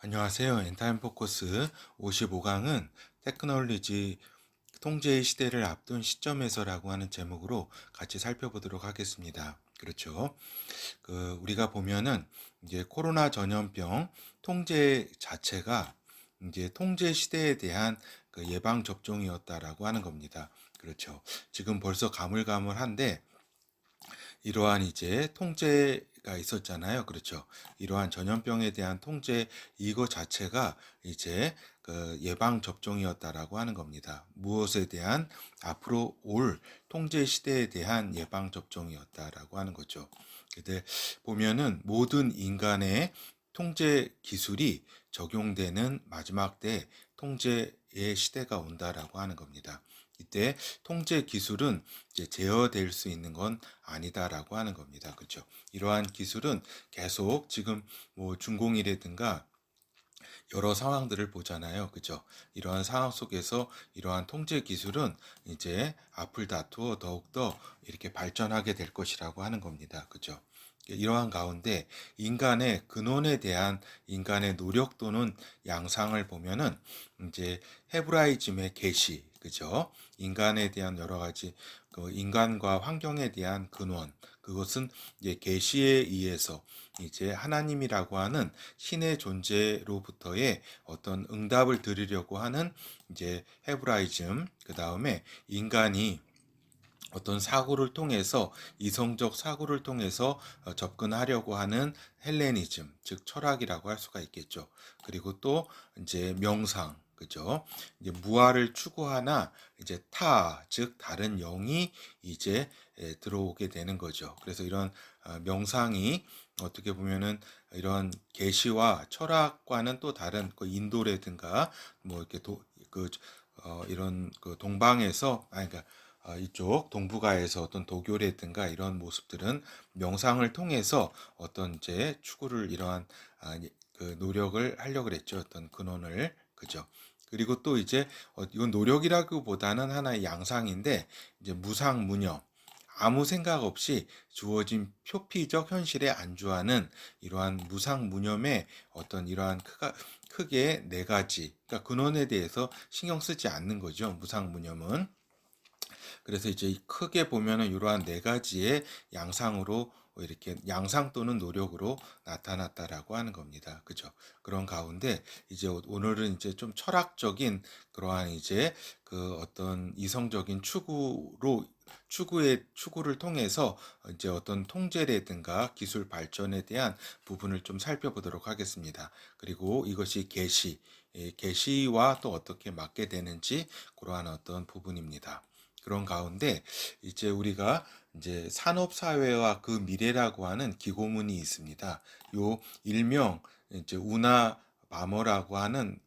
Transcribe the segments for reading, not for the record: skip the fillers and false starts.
안녕하세요. 엔타임 포커스 55강은 테크놀로지 통제의 시대를 앞둔 시점에서라고 하는 제목으로 같이 살펴보도록 하겠습니다. 그렇죠. 우리가 보면은 이제 코로나 전염병 통제 자체가 이제 통제 시대에 대한 예방 접종이었다라고 하는 겁니다. 그렇죠. 지금 벌써 가물가물한데 이러한 이제 통제가 있었잖아요. 그렇죠. 이러한 전염병에 대한 통제 이거 자체가 이제 예방 접종이었다라고 하는 겁니다. 무엇에 대한 앞으로 올 통제 시대에 대한 예방 접종이었다라고 하는 거죠. 근데 보면은 모든 인간의 통제 기술이 적용되는 마지막 때 통제의 시대가 온다라고 하는 겁니다. 이때 통제 기술은 이제 제어될 수 있는 건 아니다라고 하는 겁니다. 그렇죠? 이러한 기술은 계속 지금 뭐 준공이라든가 여러 상황들을 보잖아요. 그죠? 이러한 상황 속에서 이러한 통제 기술은 이제 앞을 다투어 더욱더 이렇게 발전하게 될 것이라고 하는 겁니다. 그죠? 이러한 가운데 인간의 근원에 대한 인간의 노력 또는 양상을 보면은 이제 헤브라이즘의 계시, 그죠? 인간에 대한 여러 가지 인간과 환경에 대한 근원, 그것은 이제 계시에 의해서 이제 하나님이라고 하는 신의 존재로부터의 어떤 응답을 드리려고 하는 이제 헤브라이즘, 그 다음에 인간이 어떤 사고를 통해서 이성적 사고를 통해서 접근하려고 하는 헬레니즘, 즉 철학이라고 할 수가 있겠죠. 그리고 또 이제 명상, 그죠? 이제 무아를 추구하나 이제 즉 다른 영이 이제 들어오게 되는 거죠. 그래서 이런 명상이 어떻게 보면은 이런 계시와 철학과는 또 다른 인도라든가 뭐 이렇게 이런 동방에서 그러니까 이쪽 동북아에서 어떤 도교라든가 이런 모습들은 명상을 통해서 어떤 이제 추구를 이러한 노력을 하려고 그랬죠. 어떤 근원을 그죠. 그리고 또 이제 이건 노력이라기보다는 하나의 양상인데 이제 무상무념 아무 생각 없이 주어진 표피적 현실에 안주하는 이러한 무상무념의 어떤 이러한 크게 네 가지 그러니까 근원에 대해서 신경 쓰지 않는 거죠. 무상무념은. 그래서 이제 크게 보면은 이러한 네 가지의 양상으로 이렇게 양상 또는 노력으로 나타났다라고 하는 겁니다. 그죠? 그런 가운데 이제 오늘은 이제 좀 철학적인 그러한 이제 어떤 이성적인 추구를 통해서 이제 어떤 통제라든가 기술 발전에 대한 부분을 좀 살펴보도록 하겠습니다. 그리고 이것이 계시와 또 어떻게 맞게 되는지 그러한 어떤 부분입니다. 그런 가운데 이제 우리가 이제 산업사회와 그 미래라고 하는 기고문이 있습니다. 요 일명 이제 우나 바머라고 하는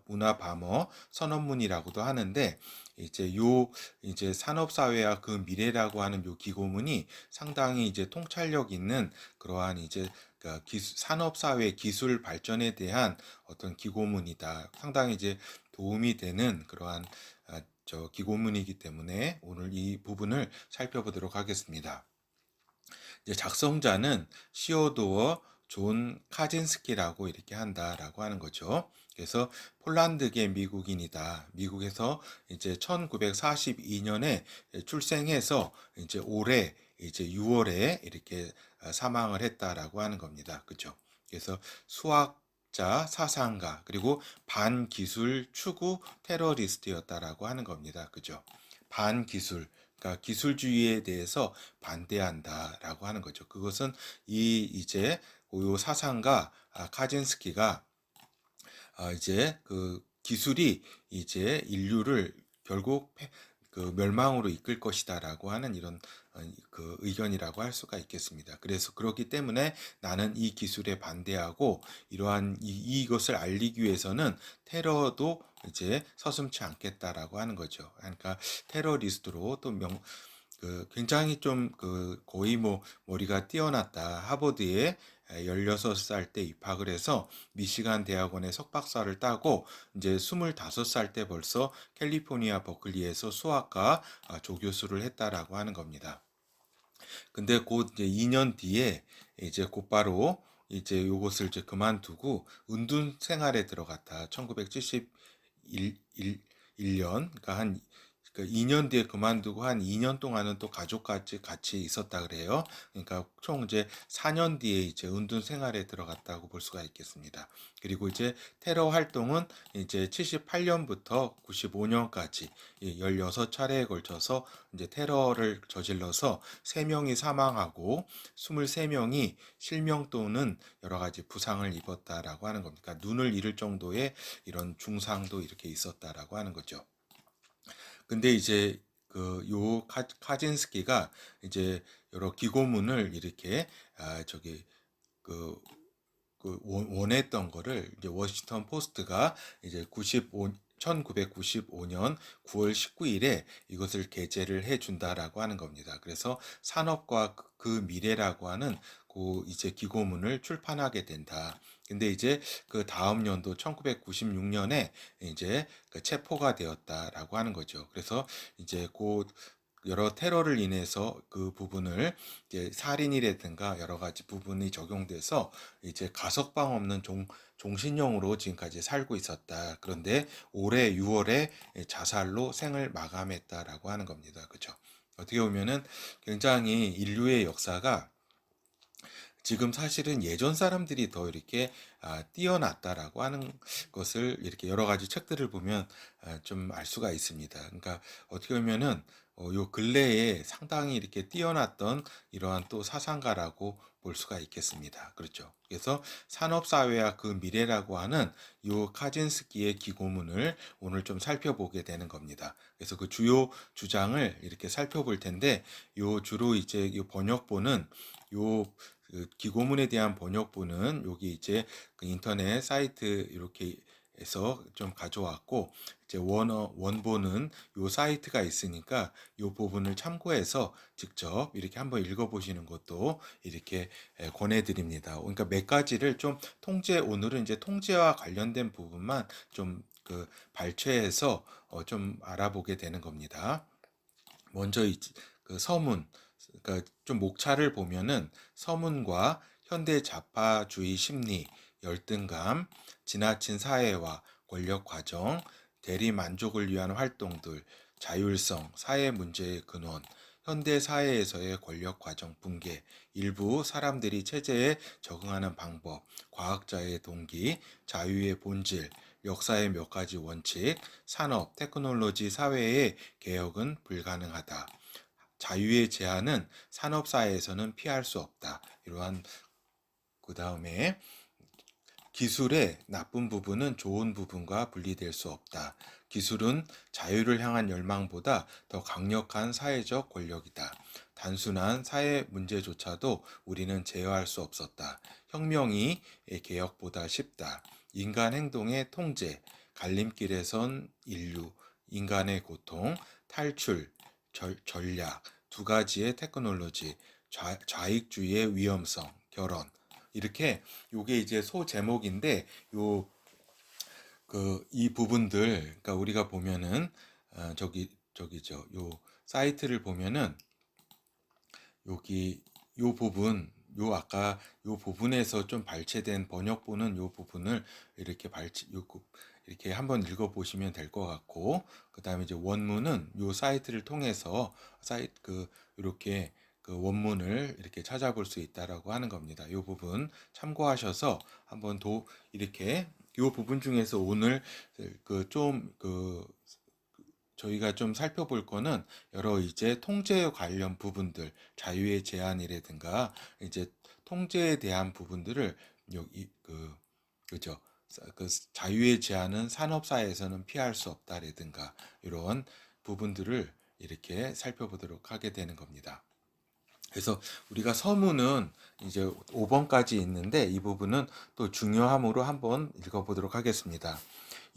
문화 바머 선언문이라고도 하는데 이제 산업사회와 그 미래라고 하는 요 기고문이 상당히 이제 통찰력 있는 그러한 이제 산업사회 기술 발전에 대한 어떤 기고문이다. 상당히 이제 도움이 되는 그러한 기고문이기 때문에 오늘 이 부분을 살펴보도록 하겠습니다. 이제 작성자는 시오도어 존 카진스키라고 이렇게 한다라고 하는 거죠. 그래서 폴란드계 미국인이다. 미국에서 이제 1942년에 출생해서 이제 올해 이제 6월에 이렇게 사망을 했다라고 하는 겁니다. 그죠? 그래서 수학자, 사상가, 그리고 반기술 추구 테러리스트였다라고 하는 겁니다. 그죠? 반기술, 그러니까 기술주의에 대해서 반대한다라고 하는 거죠. 그것은 이제 요 사상가 카진스키가 이제 기술이 이제 인류를 결국 멸망으로 이끌 것이다라고 하는 이런 의견이라고 할 수가 있겠습니다. 그래서 그렇기 때문에 나는 이 기술에 반대하고 이러한 이것을 알리기 위해서는 테러도 이제 서슴지 않겠다라고 하는 거죠. 그러니까 테러리스트로 또 굉장히 좀 거의 뭐 머리가 뛰어났다. 하버드에 16살 때 입학을 해서 미시간 대학원에 석박사를 따고 이제 25살 때 벌써 캘리포니아 버클리에서 수학과 조교수를 했다라고 하는 겁니다. 근데 곧 이제 2년 뒤에 이제 곧바로 이제 요것을 이제 그만두고 은둔 생활에 들어갔다. 1971년, 그러니까 한 2년 뒤에 그만두고 한 2년 동안은 또 같이 있었다 그래요. 그러니까 총 이제 4년 뒤에 이제 은둔 생활에 들어갔다고 볼 수가 있겠습니다. 그리고 이제 테러 활동은 이제 78년부터 95년까지 16차례에 걸쳐서 이제 테러를 저질러서 3명이 사망하고 23명이 실명 또는 여러 가지 부상을 입었다라고 하는 겁니다. 그러니까 눈을 잃을 정도의 이런 중상도 이렇게 있었다라고 하는 거죠. 근데 이제 요 카진스키가 이제 여러 기고문을 이렇게 저기 그 원했던 거를 이제 워싱턴 포스트가 이제 1995년 9월 19일에 이것을 게재를 해준다라고 하는 겁니다. 그래서 산업과 그 미래라고 하는 이제 기고문을 출판하게 된다. 근데 이제 그 다음 연도 1996년에 이제 체포가 되었다라고 하는 거죠. 그래서 이제 여러 테러를 인해서 그 부분을 이제 살인이라든가 여러 가지 부분이 적용돼서 이제 가석방 없는 종신형으로 지금까지 살고 있었다. 그런데 올해 6월에 자살로 생을 마감했다라고 하는 겁니다. 그렇죠? 어떻게 보면은 굉장히 인류의 역사가 지금 사실은 예전 사람들이 더 이렇게 뛰어났다라고 하는 것을 이렇게 여러 가지 책들을 보면 좀 알 수가 있습니다. 그러니까 어떻게 보면은 요 근래에 상당히 이렇게 뛰어났던 이러한 또 사상가라고 볼 수가 있겠습니다. 그렇죠. 그래서 산업사회와 그 미래라고 하는 요 카진스키의 기고문을 오늘 좀 살펴보게 되는 겁니다. 그래서 그 주요 주장을 이렇게 살펴볼 텐데, 요 주로 이제 요 번역본은 요 기고문에 대한 번역본은 여기 이제 그 인터넷 사이트 이렇게 해서 좀 가져왔고, 이제 원본은 요 사이트가 있으니까 요 부분을 참고해서 직접 이렇게 한번 읽어보시는 것도 이렇게 권해드립니다. 그러니까 몇 가지를 좀 오늘은 이제 통제와 관련된 부분만 좀 발췌해서 좀 알아보게 되는 겁니다. 먼저 그 서문, 그러니까 좀 목차를 보면은 서문과 현대 좌파주의 심리, 열등감, 지나친 사회화, 권력 과정, 대리 만족을 위한 활동들, 자율성, 사회 문제의 근원, 현대 사회에서의 권력 과정 붕괴, 일부 사람들이 체제에 적응하는 방법, 과학자의 동기, 자유의 본질, 역사의 몇 가지 원칙, 산업, 테크놀로지, 사회의 개혁은 불가능하다. 자유의 제한은 산업사회에서는 피할 수 없다. 이러한 그 다음에 기술의 나쁜 부분은 좋은 부분과 분리될 수 없다. 기술은 자유를 향한 열망보다 더 강력한 사회적 권력이다. 단순한 사회 문제조차도 우리는 제어할 수 없었다. 혁명이 개혁보다 쉽다. 인간 행동의 통제, 갈림길에 선 인류, 인간의 고통, 탈출, 전략, 두 가지의 테크놀로지, 좌익주의의 위험성, 결혼. 이렇게 요게 이제 소 제목인데 요 이 부분들, 그러니까 우리가 보면은 저기죠, 요 사이트를 보면은 여기 요 부분, 요 아까 요 부분에서 좀 발췌된 번역본은 요 부분을 이렇게 한번 읽어보시면 될 것 같고, 그 다음에 이제 원문은 요 사이트를 통해서 이렇게 그 원문을 이렇게 찾아볼 수 있다라고 하는 겁니다. 요 부분 참고하셔서 한번 이렇게 요 부분 중에서 오늘 저희가 좀 살펴볼 거는 여러 이제 통제 관련 부분들, 자유의 제한이라든가 이제 통제에 대한 부분들을 여기 그죠? 자유의 제한은 산업사회에서는 피할 수 없다라든가 이런 부분들을 이렇게 살펴보도록 하게 되는 겁니다. 그래서 우리가 서문은 이제 5번까지 있는데 이 부분은 또 중요함으로 한번 읽어보도록 하겠습니다.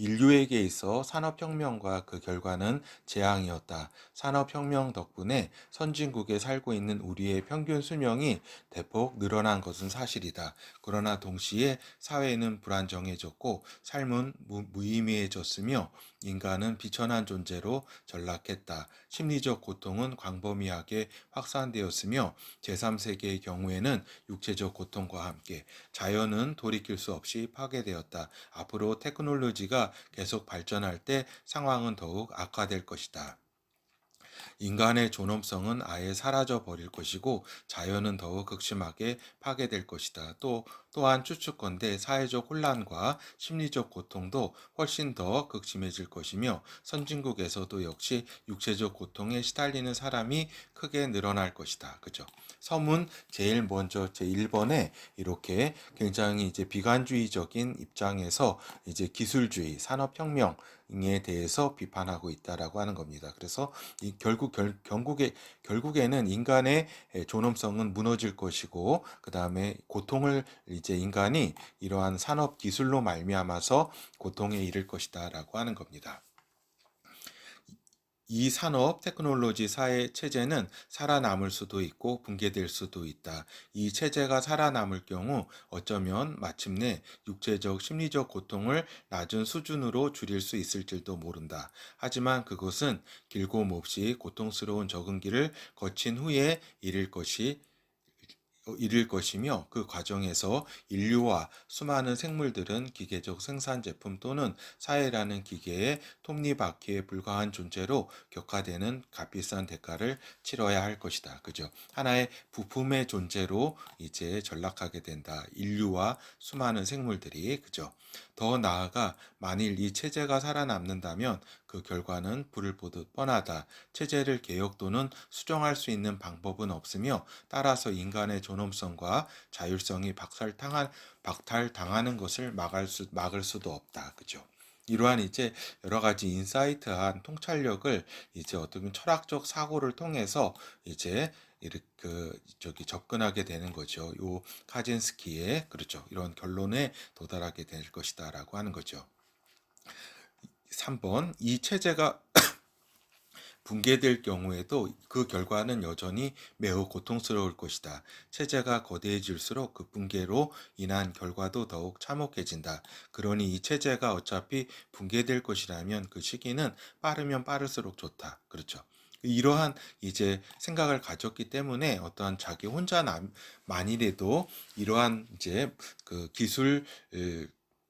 인류에게 있어 산업혁명과 그 결과는 재앙이었다. 산업혁명 덕분에 선진국에 살고 있는 우리의 평균 수명이 대폭 늘어난 것은 사실이다. 그러나 동시에 사회는 불안정해졌고 삶은 무의미해졌으며 인간은 비천한 존재로 전락했다. 심리적 고통은 광범위하게 확산되었으며 제3세계의 경우에는 육체적 고통과 함께 자연은 돌이킬 수 없이 파괴되었다. 앞으로 테크놀로지가 계속 발전할 때 상황은 더욱 악화될 것이다. 인간의 존엄성은 아예 사라져 버릴 것이고 자연은 더욱 극심하게 파괴될 것이다. 또한 추측컨대 사회적 혼란과 심리적 고통도 훨씬 더 극심해질 것이며 선진국에서도 역시 육체적 고통에 시달리는 사람이 크게 늘어날 것이다. 그죠? 서문 제일 먼저 제1번에 이렇게 굉장히 이제 비관주의적인 입장에서 이제 기술주의, 산업혁명에 대해서 비판하고 있다라고 하는 겁니다. 그래서 결국에는 인간의 존엄성은 무너질 것이고 그 다음에 고통을 이제 인간이 이러한 산업 기술로 말미암아서 고통에 이를 것이다라고 하는 겁니다. 이 산업 테크놀로지 사회 체제는 살아남을 수도 있고 붕괴될 수도 있다. 이 체제가 살아남을 경우 어쩌면 마침내 육체적, 심리적 고통을 낮은 수준으로 줄일 수 있을지도 모른다. 하지만 그것은 길고 몹시 고통스러운 적응기를 거친 후에 이를 것이며 그 과정에서 인류와 수많은 생물들은 기계적 생산 제품 또는 사회라는 기계의 톱니바퀴에 불과한 존재로 격화되는 값비싼 대가를 치러야 할 것이다. 그죠? 하나의 부품의 존재로 이제 전락하게 된다. 인류와 수많은 생물들이 그죠? 더 나아가 만일 이 체제가 살아남는다면 그 결과는 불을 보듯 뻔하다. 체제를 개혁 또는 수정할 수 있는 방법은 없으며 따라서 인간의 존엄성과 자율성이 박탈당하는 것을 막을 수도 없다. 그죠? 이러한 이제 여러 가지 인사이트한 통찰력을 이제 어떻게 보면 철학적 사고를 통해서 이제 이렇게 접근하게 되는 거죠. 요 카진스키의 그렇죠. 이런 결론에 도달하게 될 것이다라고 하는 거죠. 3번 이 체제가 붕괴될 경우에도 그 결과는 여전히 매우 고통스러울 것이다. 체제가 거대해질수록 그 붕괴로 인한 결과도 더욱 참혹해진다. 그러니 이 체제가 어차피 붕괴될 것이라면 그 시기는 빠르면 빠를수록 좋다. 그렇죠. 이러한 이제 생각을 가졌기 때문에 어떠한 자기 만이라도 이러한 이제 그 기술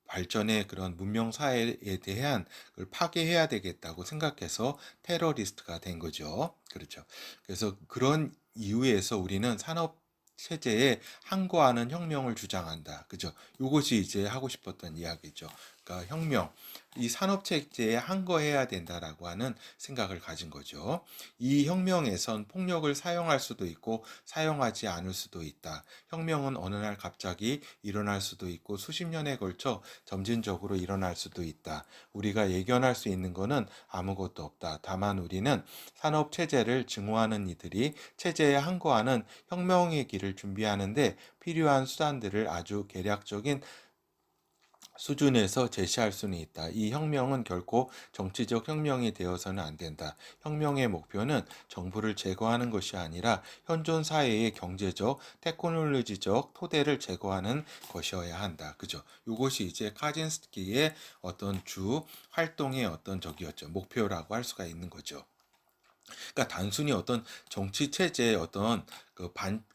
발전의 그런 문명 사회에 대한 걸 파괴해야 되겠다고 생각해서 테러리스트가 된 거죠. 그렇죠. 그래서 그런 이유에서 우리는 산업 체제에 항거하는 혁명을 주장한다. 그죠? 이것이 이제 하고 싶었던 이야기죠. 그러니까 혁명, 이 산업 체제에 항거해야 된다라고 하는 생각을 가진 거죠. 이 혁명에선 폭력을 사용할 수도 있고 사용하지 않을 수도 있다. 혁명은 어느 날 갑자기 일어날 수도 있고 수십 년에 걸쳐 점진적으로 일어날 수도 있다. 우리가 예견할 수 있는 것은 아무것도 없다. 다만 우리는 산업 체제를 증오하는 이들이 체제에 항거하는 혁명의 길을 준비하는데 필요한 수단들을 아주 계략적인 수준에서 제시할 수는 있다. 이 혁명은 결코 정치적 혁명이 되어서는 안 된다. 혁명의 목표는 정부를 제거하는 것이 아니라 현존 사회의 경제적, 테크놀로지적 토대를 제거하는 것이어야 한다. 그죠? 이것이 이제 카진스키의 어떤 주 활동의 어떤 적이었죠. 목표라고 할 수가 있는 거죠. 그러니까 단순히 어떤 정치 체제의 어떤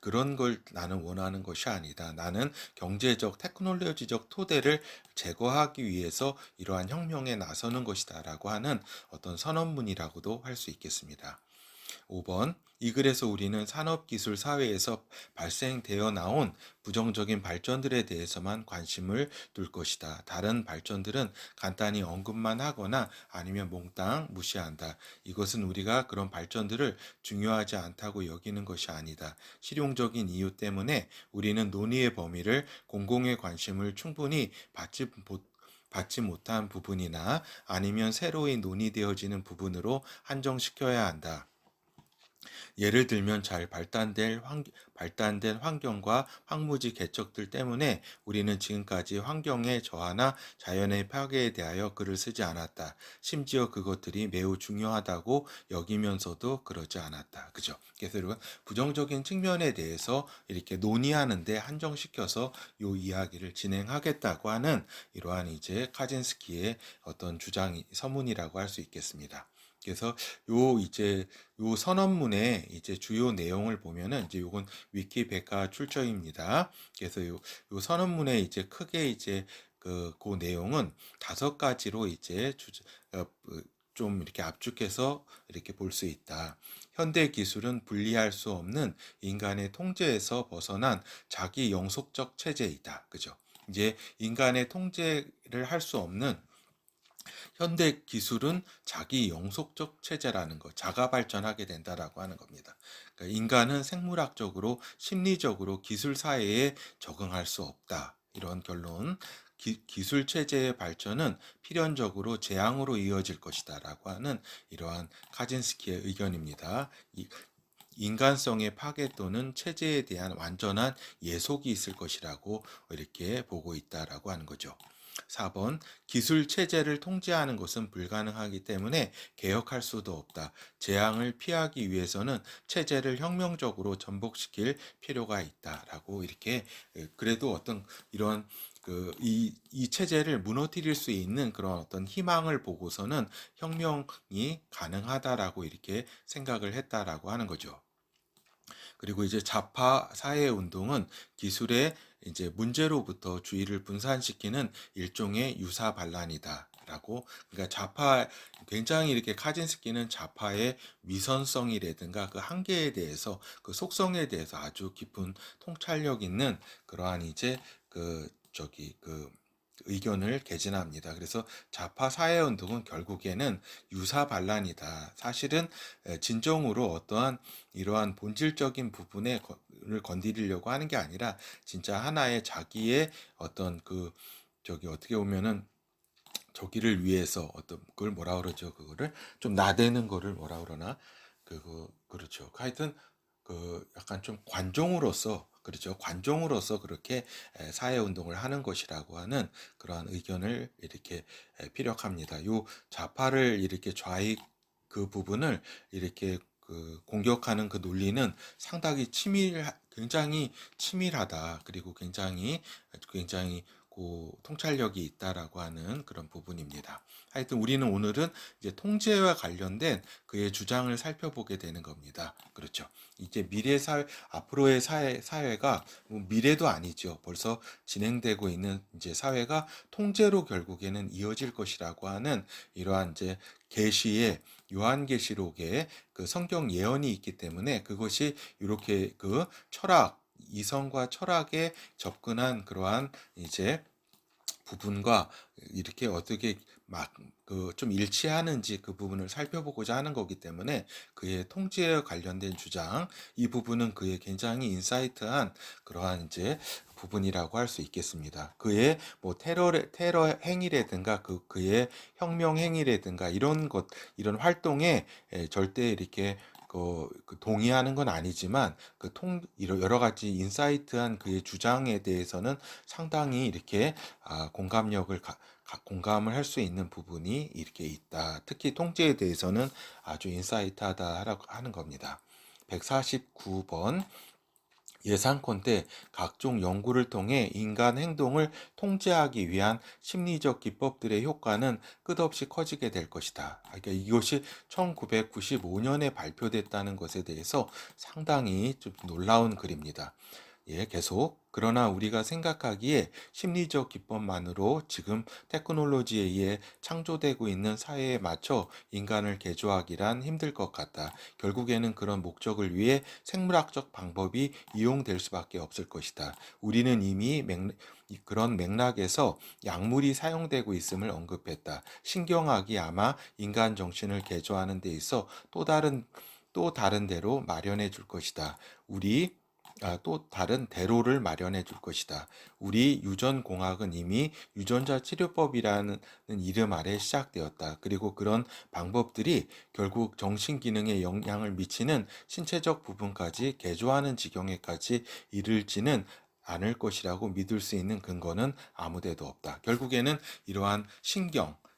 그런 걸 나는 원하는 것이 아니다. 나는 경제적, 테크놀로지적 토대를 제거하기 위해서 이러한 혁명에 나서는 것이다라고 하는 어떤 선언문이라고도 할 수 있겠습니다. 5번 이 글에서 우리는 산업기술 사회에서 발생되어 나온 부정적인 발전들에 대해서만 관심을 둘 것이다. 다른 발전들은 간단히 언급만 하거나 아니면 몽땅 무시한다. 이것은 우리가 그런 발전들을 중요하지 않다고 여기는 것이 아니다. 실용적인 이유 때문에 우리는 논의의 범위를 공공의 관심을 충분히 받지 못한 부분이나 아니면 새로이 논의되어지는 부분으로 한정시켜야 한다. 예를 들면 발달된 환경과 황무지 개척들 때문에 우리는 지금까지 환경의 저하나 자연의 파괴에 대하여 글을 쓰지 않았다. 심지어 그것들이 매우 중요하다고 여기면서도 그러지 않았다. 그죠? 그래서 여러분, 부정적인 측면에 대해서 이렇게 논의하는데 한정시켜서 이 이야기를 진행하겠다고 하는 이러한 이제 카진스키의 어떤 주장이 서문이라고 할 수 있겠습니다. 그래서 요 선언문의 이제 주요 내용을 보면은 이제 요건 위키백과 출처입니다. 그래서 요 선언문의 이제 크게 이제 그 내용은 5가지로 이제 좀 이렇게 압축해서 이렇게 볼 수 있다. 현대 기술은 분리할 수 없는 인간의 통제에서 벗어난 자기 영속적 체제이다. 그죠? 이제 인간의 통제를 할 수 없는 현대 기술은 자기 영속적 체제라는 거, 자가 발전하게 된다라고 하는 겁니다. 그러니까 인간은 생물학적으로, 심리적으로 기술 사회에 적응할 수 없다. 이런 결론. 기술 체제의 발전은 필연적으로 재앙으로 이어질 것이다라고 하는 이러한 카진스키의 의견입니다. 인간성의 파괴 또는 체제에 대한 완전한 예속이 있을 것이라고 이렇게 보고 있다라고 하는 거죠. 4번 기술 체제를 통제하는 것은 불가능하기 때문에 개혁할 수도 없다. 재앙을 피하기 위해서는 체제를 혁명적으로 전복시킬 필요가 있다라고 이렇게 그래도 어떤 이런 이 체제를 무너뜨릴 수 있는 그런 어떤 희망을 보고서는 혁명이 가능하다라고 이렇게 생각을 했다라고 하는 거죠. 그리고 이제 좌파 사회 운동은 기술의 이제 문제로부터 주의를 분산시키는 일종의 유사 반란이다. 라고 그러니까 좌파 굉장히 이렇게 카진스키는 좌파의 위선성이라든가 그 한계에 대해서 그 속성에 대해서 아주 깊은 통찰력 있는 그러한 이제 그 의견을 개진합니다. 그래서 좌파 사회운동은 결국에는 유사 반란이다. 사실은 진정으로 어떠한 이러한 본질적인 부분을 건드리려고 하는 게 아니라 진짜 하나의 자기의 어떤 어떻게 보면은 저기를 위해서 어떤 그걸 뭐라 그러죠? 그거를 좀 나대는 거를 뭐라 그러나 그렇죠. 하여튼 약간 좀 관종으로서 그렇죠. 관종으로서 그렇게 사회 운동을 하는 것이라고 하는 그러한 의견을 이렇게 피력합니다. 요 좌파를 이렇게 좌익 그 부분을 이렇게 공격하는 그 논리는 상당히 굉장히 치밀하다. 그리고 굉장히 통찰력이 있다라고 하는 그런 부분입니다. 하여튼 우리는 오늘은 이제 통제와 관련된 그의 주장을 살펴보게 되는 겁니다. 그렇죠. 이제 앞으로의 사회가 뭐 미래도 아니죠. 벌써 진행되고 있는 이제 사회가 통제로 결국에는 이어질 것이라고 하는 이러한 이제 계시의 요한계시록에 그 성경 예언이 있기 때문에 그것이 이렇게 이성과 철학에 접근한 그러한 이제 부분과 이렇게 어떻게 막 좀 일치하는지 그 부분을 살펴보고자 하는 거기 때문에 그의 통제에 관련된 주장 이 부분은 그의 굉장히 인사이트한 그러한 이제 부분이라고 할 수 있겠습니다. 그의 뭐 테러 행위라든가 그의 혁명 행위라든가 이런 활동에 절대 이렇게 동의하는 건 아니지만 여러 가지 인사이트한 그의 주장에 대해서는 상당히 이렇게 공감을 할 수 있는 부분이 이렇게 있다. 특히 통제에 대해서는 아주 인사이트하다 하는 겁니다. 149번 예상컨대 각종 연구를 통해 인간 행동을 통제하기 위한 심리적 기법들의 효과는 끝없이 커지게 될 것이다. 그러니까 이것이 1995년에 발표됐다는 것에 대해서 상당히 좀 놀라운 글입니다. 예, 계속. 그러나 우리가 생각하기에 심리적 기법만으로 지금 테크놀로지에 의해 창조되고 있는 사회에 맞춰 인간을 개조하기란 힘들 것 같다. 결국에는 그런 목적을 위해 생물학적 방법이 이용될 수밖에 없을 것이다. 우리는 이미 그런 맥락에서 약물이 사용되고 있음을 언급했다. 신경학이 아마 인간 정신을 개조하는 데 있어 또 다른 데로 마련해 줄 것이다. 또 다른 대로를 마련해 줄 것이다. 우리 유전공학은 이미 유전자 치료법이라는 이름 아래 시작되었다. 그리고 그런 방법들이 결국 정신기능에 영향을 미치는 신체적 부분까지 개조하는 지경에까지 이를지는 않을 것이라고 믿을 수 있는 근거는 아무데도 없다. 결국에는 이러한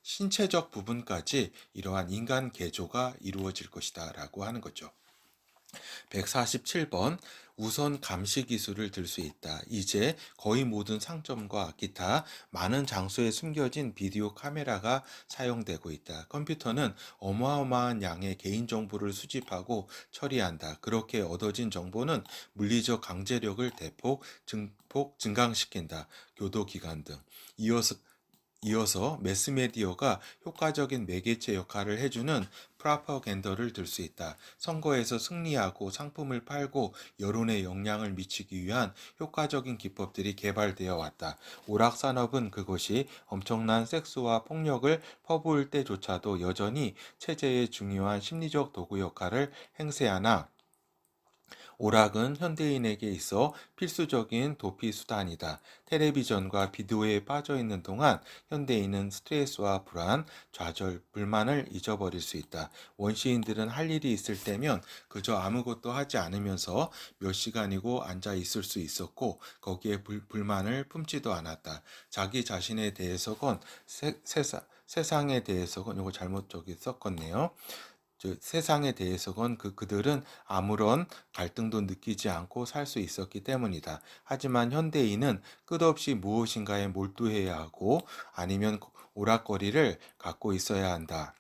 신체적 부분까지 이러한 인간 개조가 이루어질 것이다 라고 하는 거죠. 147번 우선 감시 기술을 들 수 있다. 이제 거의 모든 상점과 기타 많은 장소에 숨겨진 비디오 카메라가 사용되고 있다. 컴퓨터는 어마어마한 양의 개인정보를 수집하고 처리한다. 그렇게 얻어진 정보는 물리적 강제력을 대폭 증강시킨다. 교도기관 등. 이어서 매스메디어가 효과적인 매개체 역할을 해주는 프로파간다를 들 수 있다. 선거에서 승리하고 상품을 팔고 여론에 영향을 미치기 위한 효과적인 기법들이 개발되어 왔다. 오락산업은 그것이 엄청난 섹스와 폭력을 퍼부을 때조차도 여전히 체제의 중요한 심리적 도구 역할을 행세하나 오락은 현대인에게 있어 필수적인 도피 수단이다. 텔레비전과 비디오에 빠져 있는 동안 현대인은 스트레스와 불안, 좌절, 불만을 잊어버릴 수 있다. 원시인들은 할 일이 있을 때면 그저 아무것도 하지 않으면서 몇 시간이고 앉아 있을 수 있었고 거기에 불만을 품지도 않았다. 자기 자신에 대해서건 세상에 대해서건 이거 잘못 저기 썼겠네요. 세상에 대해서건 그들은 아무런 갈등도 느끼지 않고 살 수 있었기 때문이다. 하지만 현대인은 끝없이 무엇인가에 몰두해야 하고 아니면 오락거리를 갖고 있어야 한다.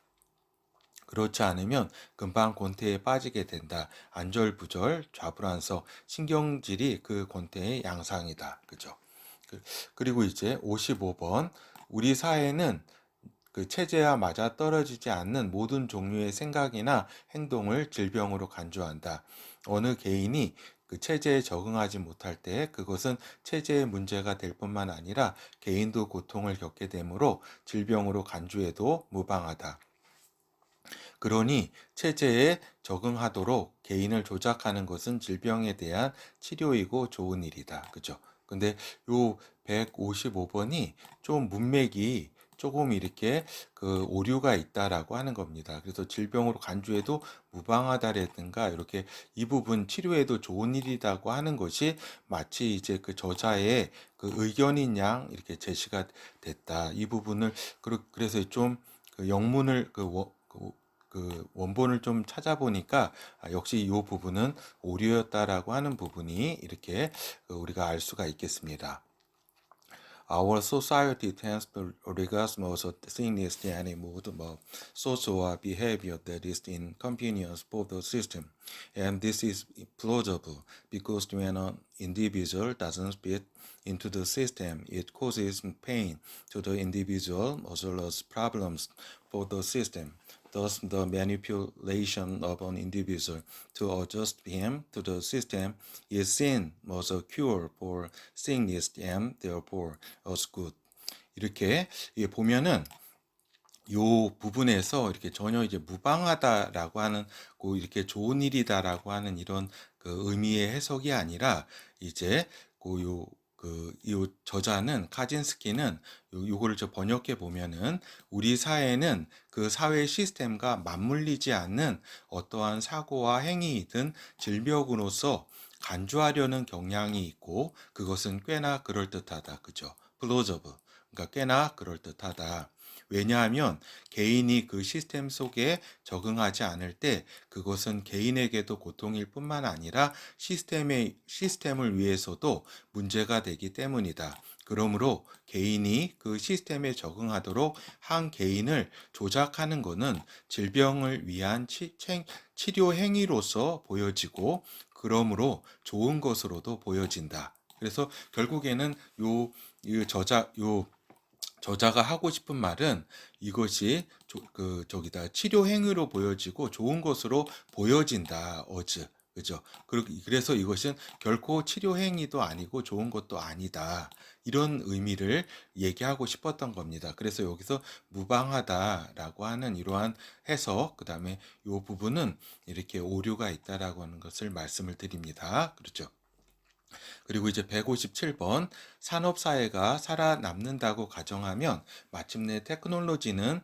그렇지 않으면 금방 권태에 빠지게 된다. 안절부절, 좌불안석, 신경질이 그 권태의 양상이다. 그죠? 그리고 이제 55번. 우리 사회는 그 체제와 맞아 떨어지지 않는 모든 종류의 생각이나 행동을 질병으로 간주한다. 어느 개인이 그 체제에 적응하지 못할 때 그것은 체제의 문제가 될 뿐만 아니라 개인도 고통을 겪게 되므로 질병으로 간주해도 무방하다. 그러니 체제에 적응하도록 개인을 조작하는 것은 질병에 대한 치료이고 좋은 일이다. 그죠? 근데 요 155번이 좀 문맥이 조금 이렇게 그 오류가 있다라고 하는 겁니다. 그래서 질병으로 간주해도 무방하다라든가 이렇게 이 부분 치료해도 좋은 일이라고 하는 것이 마치 이제 그 저자의 그 의견인 양 이렇게 제시가 됐다. 이 부분을 그래서 좀 그 영문을 그 원본을 좀 찾아보니까 역시 이 부분은 오류였다라고 하는 부분이 이렇게 우리가 알 수가 있겠습니다. Our society tends to regard most things as any mode of social behavior that is inconvenience for the system. And this is plausible because when an individual doesn't fit into the system, it causes pain to the individual as well as problems for the system. Thus, the manipulation of an individual to adjust him to the system is seen as a cure for sickness and therefore as good. 이렇게 보면은 요 부분에서 이렇게 전혀 이제 무방하다라고 하는 이렇게 좋은 일이다라고 하는 이런 그 의미의 해석이 아니라 이제 요 저자는 카진스키는 요거를 저 번역해 보면은 우리 사회는 그 사회 시스템과 맞물리지 않는 어떠한 사고와 행위이든 질병으로서 간주하려는 경향이 있고 그것은 꽤나 그럴듯하다. 그죠? 플로저브. 그러니까 꽤나 그럴듯하다. 왜냐하면 개인이 그 시스템 속에 적응하지 않을 때 그것은 개인에게도 고통일 뿐만 아니라 시스템을 위해서도 문제가 되기 때문이다. 그러므로 개인이 그 시스템에 적응하도록 한 개인을 조작하는 것은 질병을 위한 치료 행위로서 보여지고 그러므로 좋은 것으로도 보여진다. 그래서 결국에는 저자가 하고 싶은 말은 이것이 치료 행위로 보여지고 좋은 것으로 보여진다. 그죠? 그래서 이것은 결코 치료 행위도 아니고 좋은 것도 아니다. 이런 의미를 얘기하고 싶었던 겁니다. 그래서 여기서 무방하다라고 하는 이러한 해석, 그 다음에 이 부분은 이렇게 오류가 있다라고 하는 것을 말씀을 드립니다. 그렇죠? 그리고 이제 157번 산업사회가 살아남는다고 가정하면 마침내 테크놀로지는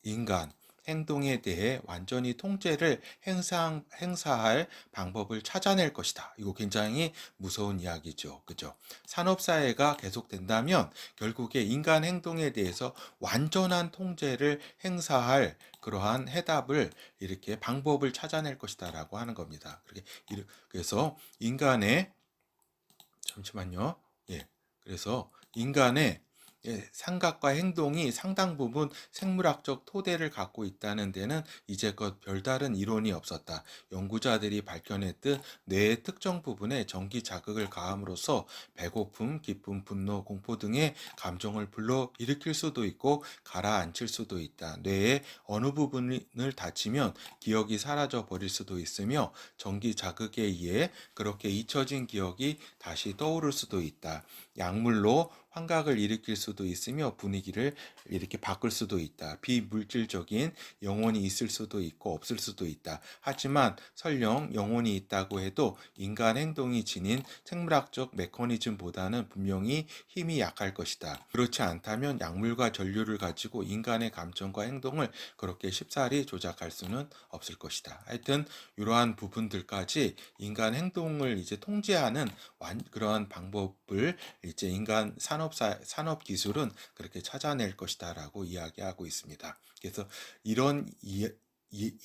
인간 행동에 대해 완전히 통제를 행사할 방법을 찾아낼 것이다. 이거 굉장히 무서운 이야기죠. 그죠? 산업사회가 계속된다면 결국에 인간 행동에 대해서 완전한 통제를 행사할 그러한 해답을 이렇게 방법을 찾아낼 것이다라고 하는 겁니다. 그래서 인간의 잠시만요. 예. 그래서 인간의 생각과 행동이 상당 부분 생물학적 토대를 갖고 있다는 데는 이제껏 별다른 이론이 없었다. 연구자들이 밝혀냈듯 뇌의 특정 부분에 전기 자극을 가함으로써 배고픔, 기쁨, 분노, 공포 등의 감정을 불러일으킬 수도 있고 가라앉힐 수도 있다. 뇌의 어느 부분을 다치면 기억이 사라져 버릴 수도 있으며 전기 자극에 의해 그렇게 잊혀진 기억이 다시 떠오를 수도 있다. 약물로 환각을 일으킬 수도 있으며 분위기를 이렇게 바꿀 수도 있다. 비물질적인 영혼이 있을 수도 있고 없을 수도 있다. 하지만 설령 영혼이 있다고 해도 인간 행동이 지닌 생물학적 메커니즘보다는 분명히 힘이 약할 것이다. 그렇지 않다면 약물과 전류를 가지고 인간의 감정과 행동을 그렇게 쉽사리 조작할 수는 없을 것이다. 하여튼 이러한 부분들까지 인간 행동을 이제 통제하는 그러한 방법을 이제 인간 산업 기술은 그렇게 찾아낼 것이다라고 이야기하고 있습니다. 그래서 이런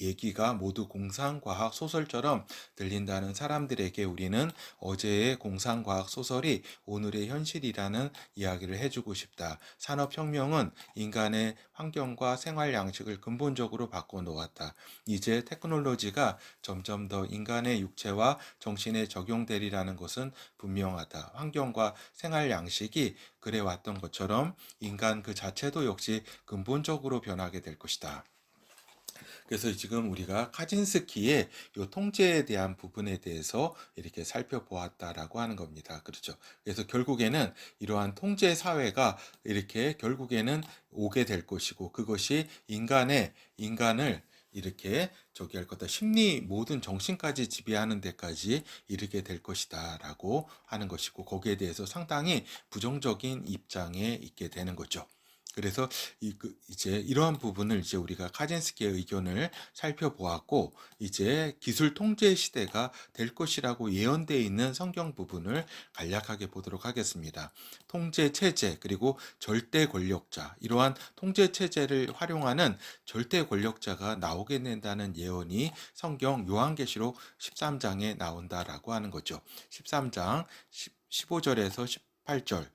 얘기가 모두 공상과학 소설처럼 들린다는 사람들에게 우리는 어제의 공상과학 소설이 오늘의 현실이라는 이야기를 해주고 싶다. 산업혁명은 인간의 환경과 생활 양식을 근본적으로 바꿔놓았다. 이제 테크놀로지가 점점 더 인간의 육체와 정신에 적용되리라는 것은 분명하다. 환경과 생활 양식이 그래왔던 것처럼 인간 그 자체도 역시 근본적으로 변하게 될 것이다. 그래서 지금 우리가 카진스키의 요 통제에 대한 부분에 대해서 이렇게 살펴보았다라고 하는 겁니다. 그렇죠. 그래서 결국에는 이러한 통제 사회가 이렇게 결국에는 오게 될 것이고 그것이 인간을 이렇게 저기 할 거다. 심리 모든 정신까지 지배하는 데까지 이르게 될 것이다라고 하는 것이고 거기에 대해서 상당히 부정적인 입장에 있게 되는 거죠. 그래서 이제 이러한 부분을 이제 우리가 카젠스키의 의견을 살펴보았고 이제 기술 통제 시대가 될 것이라고 예언되어 있는 성경 부분을 간략하게 보도록 하겠습니다. 통제 체제 그리고 절대 권력자 이러한 통제 체제를 활용하는 절대 권력자가 나오게 된다는 예언이 성경 요한계시록 13장에 나온다라고 하는 거죠. 13장 15절에서 18절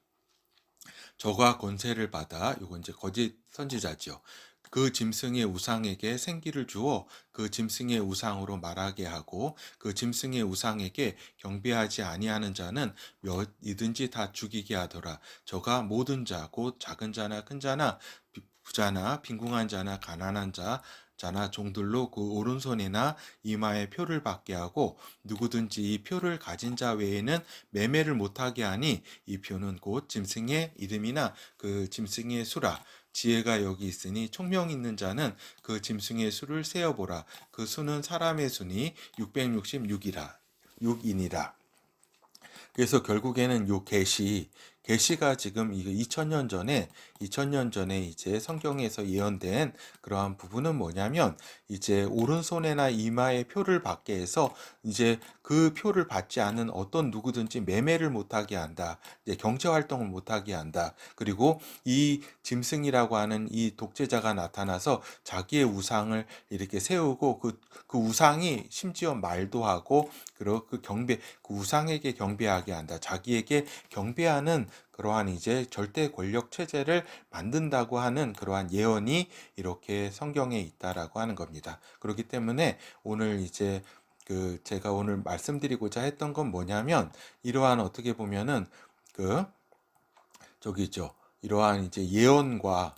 저가 권세를 받아 요건 이제 거짓 선지자죠. 그 짐승의 우상에게 생기를 주어 그 짐승의 우상으로 말하게 하고 그 짐승의 우상에게 경배하지 아니하는 자는 몇이든지 다 죽이게 하더라. 저가 모든 자 곧 작은 자나 큰 자나 부자나 빈궁한 자나 가난한 자나 종들로 그 오른손이나 이마에 표를 받게 하고 누구든지 이 표를 가진 자 외에는 매매를 못하게 하니 이 표는 곧 짐승의 이름이나 그 짐승의 수라. 지혜가 여기 있으니 총명 있는 자는 그 짐승의 수를 세어보라. 그 수는 사람의 수니 666이라. 6이니라. 그래서 결국에는 요 계시가 지금 이거 2000년 전에 이제 성경에서 예언된 그러한 부분은 뭐냐면 이제 오른손에나 이마에 표를 받게 해서 이제 그 표를 받지 않은 어떤 누구든지 매매를 못하게 한다. 이제 경제 활동을 못하게 한다. 그리고 이 짐승이라고 하는 이 독재자가 나타나서 자기의 우상을 이렇게 세우고 그 우상이 심지어 말도 하고 그리고 그 우상에게 경배하게 한다. 자기에게 경배하는 그러한 이제 절대 권력 체제를 만든다고 하는 그러한 예언이 이렇게 성경에 있다라고 하는 겁니다. 그렇기 때문에 오늘 이제 제가 오늘 말씀드리고자 했던 건 뭐냐면 이러한 어떻게 보면은 그 저기 있죠. 이러한 이제 예언과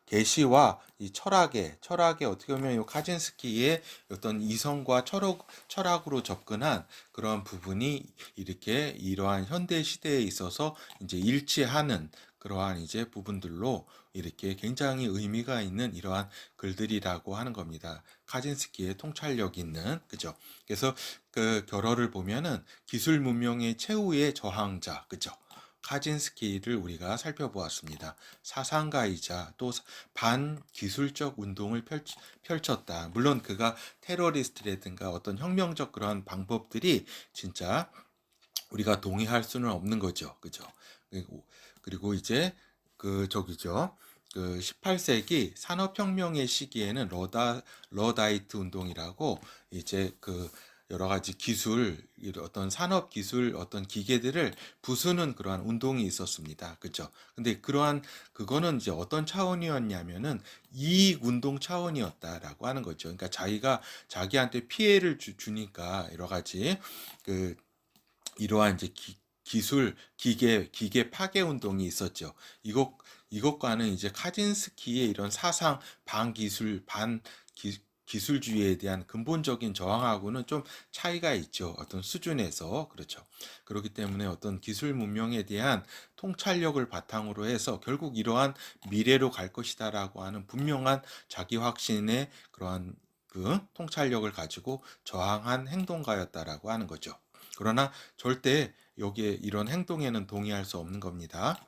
계시와 이 철학의 어떻게 보면 이 카진스키의 어떤 이성과 철학으로 접근한 그러한 부분이 이렇게 이러한 현대 시대에 있어서 이제 일치하는 그러한 이제 부분들로 이렇게 굉장히 의미가 있는 이러한 글들이라고 하는 겁니다. 카진스키의 통찰력 있는, 그죠? 그래서 그 결어를 보면은 기술 문명의 최후의 저항자, 그죠? 카진스키를 우리가 살펴보았습니다. 사상가이자 또 반기술적 운동을 펼쳤다. 물론 그가 테러리스트라든가 어떤 혁명적 그런 방법들이 진짜 우리가 동의할 수는 없는 거죠. 그죠? 그리고 이제 그 저기죠. 그 18세기 산업혁명의 시기에는 러다이트 운동이라고 이제 그 여러 가지 기술, 어떤 산업 기술, 어떤 기계들을 부수는 그러한 운동이 있었습니다. 그죠? 근데 그거는 이제 어떤 차원이었냐면은 이익 운동 차원이었다라고 하는 거죠. 그러니까 자기한테 피해를 주니까 여러 가지 그 이러한 이제 기계 파괴 운동이 있었죠. 이것과는 이제 카진스키의 이런 사상 반기술 기술주의에 대한 근본적인 저항하고는 좀 차이가 있죠. 어떤 수준에서. 그렇죠. 그렇기 때문에 어떤 기술 문명에 대한 통찰력을 바탕으로 해서 결국 이러한 미래로 갈 것이다라고 하는 분명한 자기 확신의 그러한 그 통찰력을 가지고 저항한 행동가였다라고 하는 거죠. 그러나 절대 여기에 이런 행동에는 동의할 수 없는 겁니다.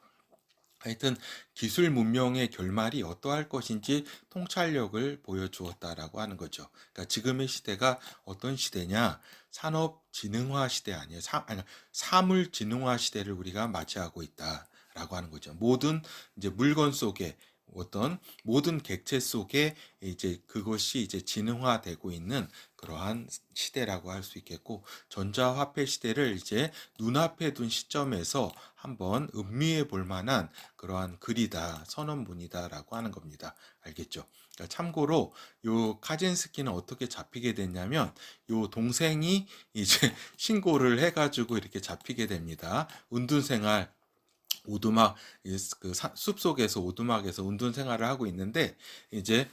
하여튼 기술 문명의 결말이 어떠할 것인지 통찰력을 보여주었다라고 하는 거죠. 그러니까 지금의 시대가 어떤 시대냐? 산업진흥화 시대 아니에요. 아니, 사물진흥화 시대를 우리가 맞이하고 있다라고 하는 거죠. 모든 이제 물건 속에 어떤 모든 객체 속에 이제 그것이 이제 진흥화되고 있는 그러한 시대라고 할 수 있겠고, 전자화폐 시대를 이제 눈앞에 둔 시점에서 한번 음미해 볼 만한 그러한 글이다, 선언문이다라고 하는 겁니다. 알겠죠? 그러니까 참고로 요 카진스키는 어떻게 잡히게 됐냐면 요 동생이 이제 신고를 해가지고 이렇게 잡히게 됩니다. 운둔생활 오두막 그 숲속에서 오두막에서 운둔 생활을 하고 있는데 이제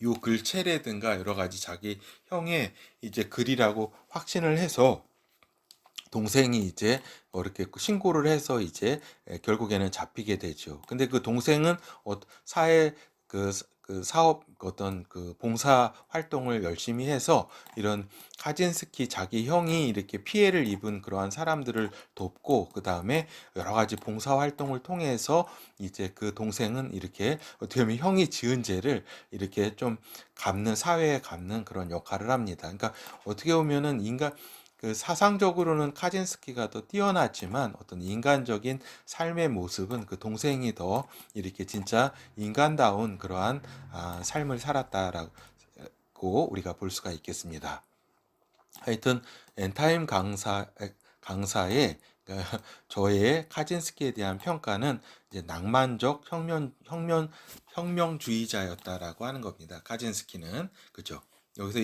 요 글체라든가 여러 가지 자기 형의 이제 글이라고 확신을 해서 동생이 이제 이렇게 신고를 해서 이제 결국에는 잡히게 되죠. 근데 그 동생은 사회 그 사업 어떤 그 봉사 활동을 열심히 해서 이런 카진스키 자기 형이 이렇게 피해를 입은 그러한 사람들을 돕고 그 다음에 여러 가지 봉사 활동을 통해서 이제 그 동생은 이렇게 어떻게 보면 형이 지은 죄를 이렇게 좀 사회에 갚는 그런 역할을 합니다. 그러니까 어떻게 보면은 그 사상적으로는 카진스키가 더 뛰어났지만 어떤 인간적인 삶의 모습은 그 동생이 더 이렇게 진짜 인간다운 그러한 삶을 살았다라고 우리가 볼 수가 있겠습니다. 하여튼 엔타임 강사의 저의 카진스키에 대한 평가는 이제 낭만적 혁명주의자였다라고 하는 겁니다. 카진스키는 그죠? 여기서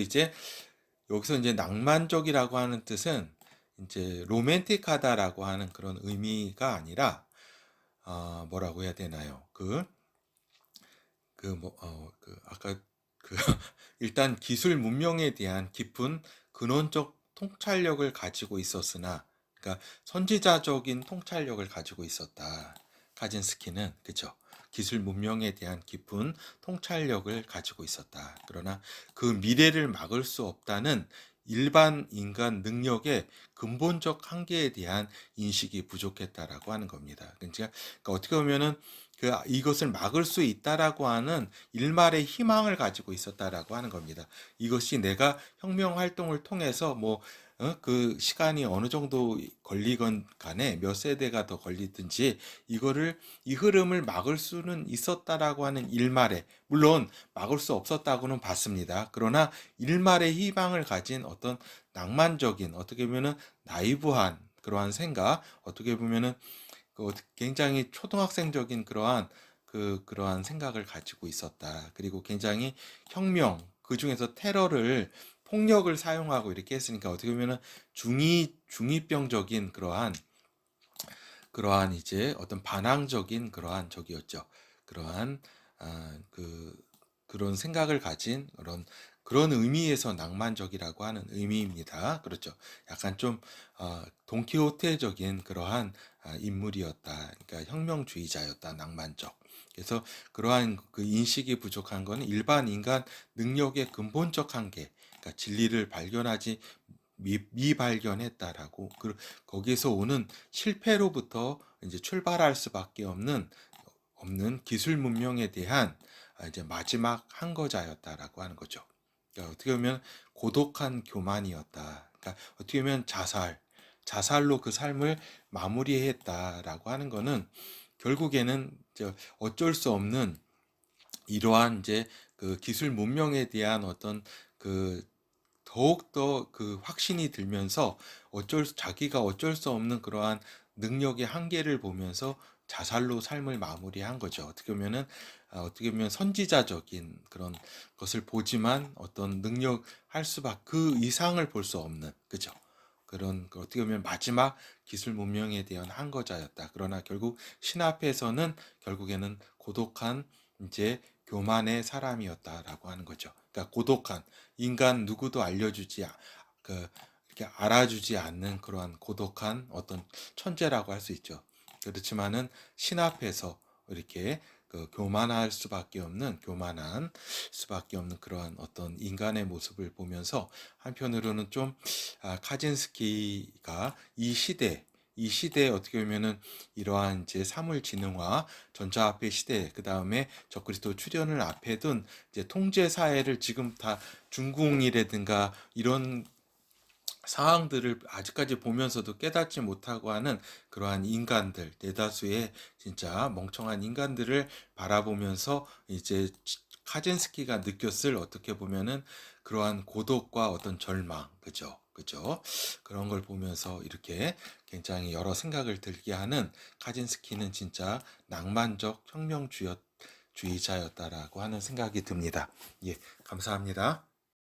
이제 낭만적이라고 하는 뜻은 이제 로맨틱하다라고 하는 그런 의미가 아니라 뭐라고 해야 되나요? 아까 그 일단 기술 문명에 대한 깊은 근원적 통찰력을 가지고 있었으나, 그러니까 선지자적인 통찰력을 가지고 있었다. 카진스키는 그죠? 기술 문명에 대한 깊은 통찰력을 가지고 있었다. 그러나 그 미래를 막을 수 없다는 일반 인간 능력의 근본적 한계에 대한 인식이 부족했다라고 하는 겁니다. 그러니까 어떻게 보면은 이것을 막을 수 있다라고 하는 일말의 희망을 가지고 있었다라고 하는 겁니다. 이것이 내가 혁명 활동을 통해서 그 시간이 어느 정도 걸리건 간에 몇 세대가 더 걸리든지 이 흐름을 막을 수는 있었다라고 하는 일말의, 물론 막을 수 없었다고는 봤습니다. 그러나 일말의 희망을 가진 어떤 낭만적인, 어떻게 보면은 나이브한 그러한 생각, 어떻게 보면은 굉장히 초등학생적인 그러한 생각을 가지고 있었다. 그리고 굉장히 그 중에서 폭력을 사용하고 이렇게 했으니까 어떻게 보면은 중이병적인 그러한 이제 어떤 반항적인 그러한 적이었죠. 그러한 그런 생각을 가진 그런 그런 의미에서 낭만적이라고 하는 의미입니다. 그렇죠. 약간 좀 돈키호테적인 그러한 인물이었다. 그러니까 혁명주의자였다. 낭만적. 그래서 그러한 그 인식이 부족한 것은 일반 인간 능력의 근본적 한계, 그러니까 진리를 발견하지 미발견했다라고 거기에서 오는 실패로부터 이제 출발할 수밖에 없는 기술 문명에 대한 이제 마지막 항거자였다라고 하는 거죠. 그러니까 어떻게 보면 고독한 교만이었다. 그러니까 어떻게 보면 자살로 그 삶을 마무리했다라고 하는 거는 결국에는 어쩔 수 없는 이러한 이제 그 기술 문명에 대한 어떤 그 더욱더 그 확신이 들면서 자기가 어쩔 수 없는 그러한 능력의 한계를 보면서 자살로 삶을 마무리한 거죠. 어떻게 보면 선지자적인 그런 것을 보지만 어떤 그 이상을 볼 수 없는, 그죠? 그런 어떻게 보면 마지막 기술 문명에 대한 항거자였다. 그러나 결국 신 앞에서는 결국에는 고독한 이제 교만의 사람이었다라고 하는 거죠. 그러니까 고독한 인간 누구도 그 이렇게 알아주지 않는 그러한 고독한 어떤 천재라고 할 수 있죠. 그렇지만은 신 앞에서 이렇게 교만한 수밖에 없는 그러한 어떤 인간의 모습을 보면서 한편으로는 좀 카진스키가 이 시대에 어떻게 보면은 이러한 이제 사물진흥화, 전자화폐 시대, 그 다음에 적그리스도 출현을 앞에 둔 이제 통제 사회를 지금 다 중궁이라든가 이런 상황들을 아직까지 보면서도 깨닫지 못하고 하는 그러한 인간들, 대다수의 진짜 멍청한 인간들을 바라보면서 이제 카젠스키가 느꼈을 어떻게 보면은 그러한 고독과 어떤 절망, 그죠? 그죠? 그런 걸 보면서 이렇게 굉장히 여러 생각을 들게 하는 카진스키는 진짜 낭만적 혁명주의자였다라고 하는 생각이 듭니다. 예, 감사합니다.